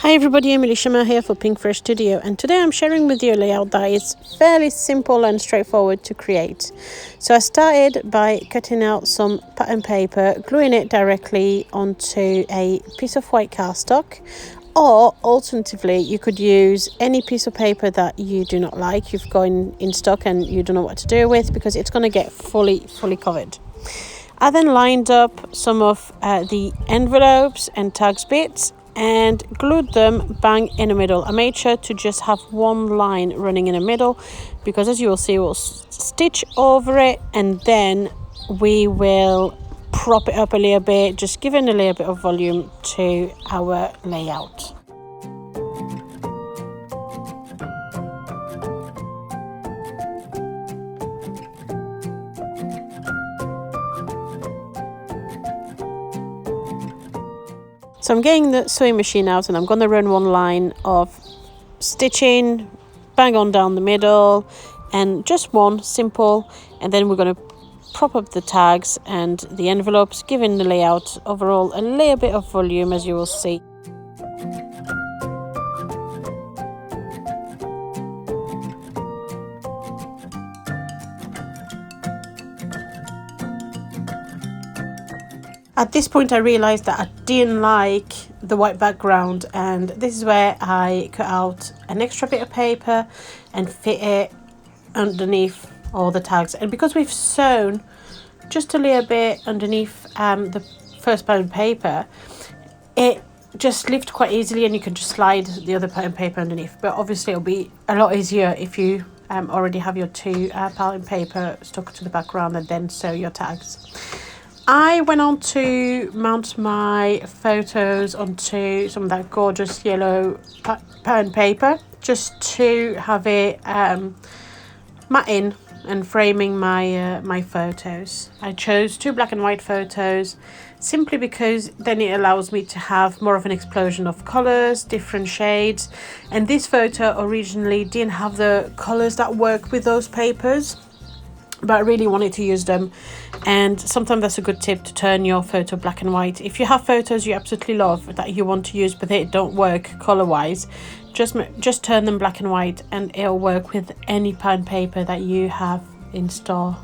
Hi everybody, embellishment here for PinkFresh Studio, and today I'm sharing with you a layout that is fairly simple and straightforward to create. So I started by cutting out some pattern paper, gluing it directly onto a piece of white cardstock, or alternatively you could use any piece of paper that you do not like, you've got in stock and you don't know what to do with, because it's going to get fully covered. I then lined up some of the envelopes and tags bits and glued them bang in the middle. I made sure to just have one line running in the middle, because as you will see, we'll stitch over it and then we will prop it up a little bit, just giving a little bit of volume to our layout. So I'm getting the sewing machine out and I'm going to run one line of stitching bang on down the middle, and just one simple, and then we're going to prop up the tags and the envelopes, giving the layout overall a little bit of volume, as you will see. At this point I realised that I didn't like the white background, and this is where I cut out an extra bit of paper and fit it underneath all the tags. And because we've sewn just a little bit underneath the first pattern paper, it just lifted quite easily and you can just slide the other pattern paper underneath. But obviously it'll be a lot easier if you already have your two pattern paper stuck to the background and then sew your tags. I went on to mount my photos onto some of that gorgeous yellow pattern paper, just to have it matting and framing my photos. I chose two black and white photos simply because then it allows me to have more of an explosion of colours, different shades. And this photo originally didn't have the colours that work with those papers, but I really wanted to use them. And sometimes that's a good tip, to turn your photo black and white. If you have photos you absolutely love that you want to use but they don't work color wise, just turn them black and white and it'll work with any pattern paper that you have in store.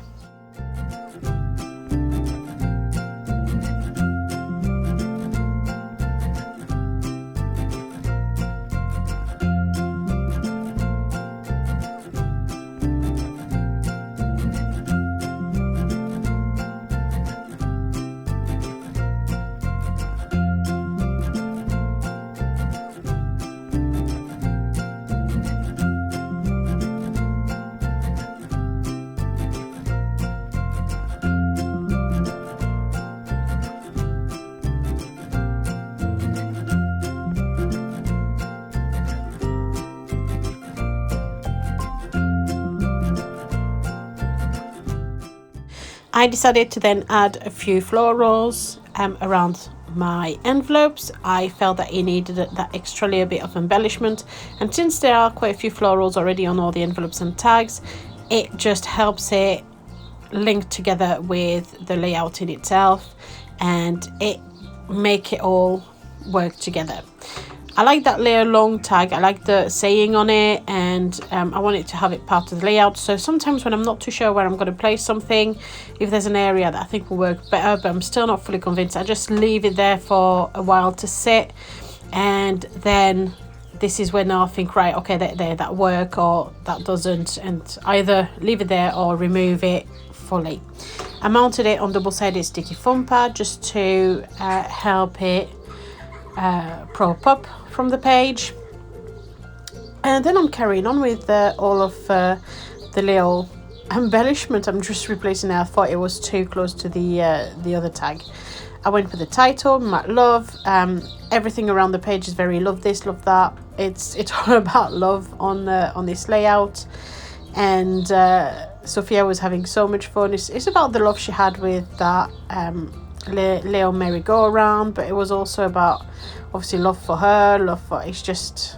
I decided to then add a few florals around my envelopes. I felt that it needed that extra little bit of embellishment, and since there are quite a few florals already on all the envelopes and tags, it just helps it link together with the layout in itself and it make it all work together. I like that layer long tag, I like the saying on it, and I want it to have it part of the layout. So sometimes when I'm not too sure where I'm going to place something, if there's an area that I think will work better but I'm still not fully convinced, I just leave it there for a while to sit, and then this is when I think, right, okay, that work or that doesn't, and either leave it there or remove it fully. I mounted it on double-sided sticky foam pad just to help it prop up from the page. And then I'm carrying on with all of the little embellishment. I'm just replacing it. I thought it was too close to the other tag. I went with the title, Matte Love. Everything around the page is very love this, love that. It's all about love on this layout. And Sophia was having so much fun. It's about the love she had with that little merry-go-round, but it was also about obviously love for her, love for, it's just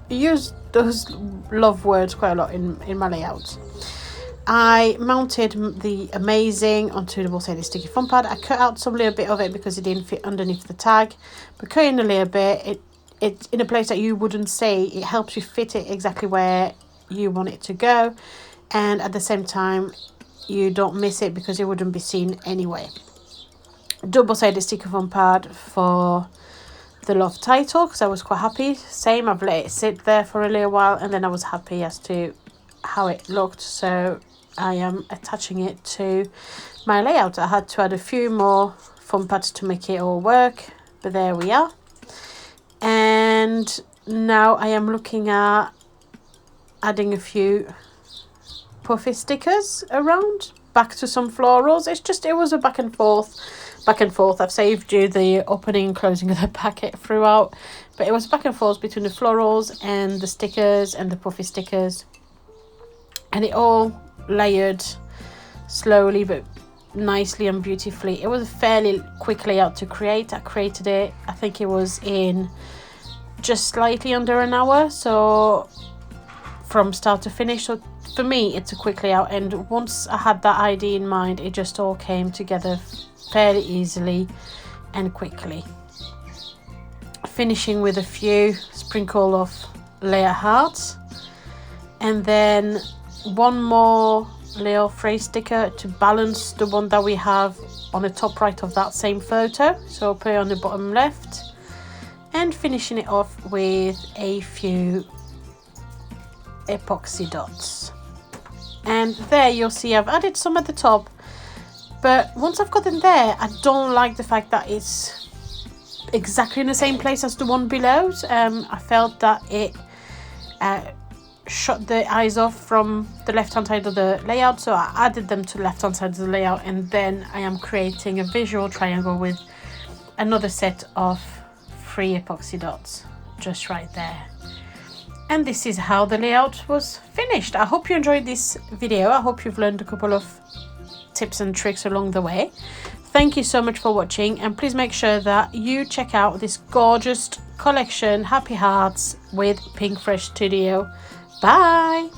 use those love words quite a lot in my layouts. I mounted the Amazing onto the double-sided sticky foam pad. I cut out some little bit of it because it didn't fit underneath the tag, but cutting a little bit, it's in a place that you wouldn't see. It helps you fit it exactly where you want it to go, and at the same time you don't miss it because it wouldn't be seen anyway. Double-sided sticky foam pad for the love title because I was quite happy. Same, I've let it sit there for a little while and then I was happy as to how it looked, so I am attaching it to my layout. I had to add a few more foam pads to make it all work, but there we are. And now I am looking at adding a few puffy stickers around, back to some florals. It was a back and forth. I've saved you the opening and closing of the packet throughout, but it was back and forth between the florals and the stickers and the puffy stickers, and it all layered slowly but nicely and beautifully. It was a fairly quick layout to create. I created it, I think it was in just slightly under an hour, so from start to finish. So for me it's a quick layout, and once I had that idea in mind, it just all came together fairly easily and quickly. Finishing with a few sprinkle of layer hearts, and then one more little phrase sticker to balance the one that we have on the top right of that same photo, so I'll put it on the bottom left, and finishing it off with a few epoxy dots. And there you'll see I've added some at the top, but once I've got them there, I don't like the fact that it's exactly in the same place as the one below. I felt that it shut the eyes off from the left hand side of the layout, so I added them to the left hand side of the layout, and then I am creating a visual triangle with another set of 3 epoxy dots just right there. And this is how the layout was finished. I hope you enjoyed this video. I hope you've learned a couple of tips and tricks along the way. Thank you so much for watching, and please make sure that you check out this gorgeous collection, Happy Hearts with PinkFresh Studio. Bye!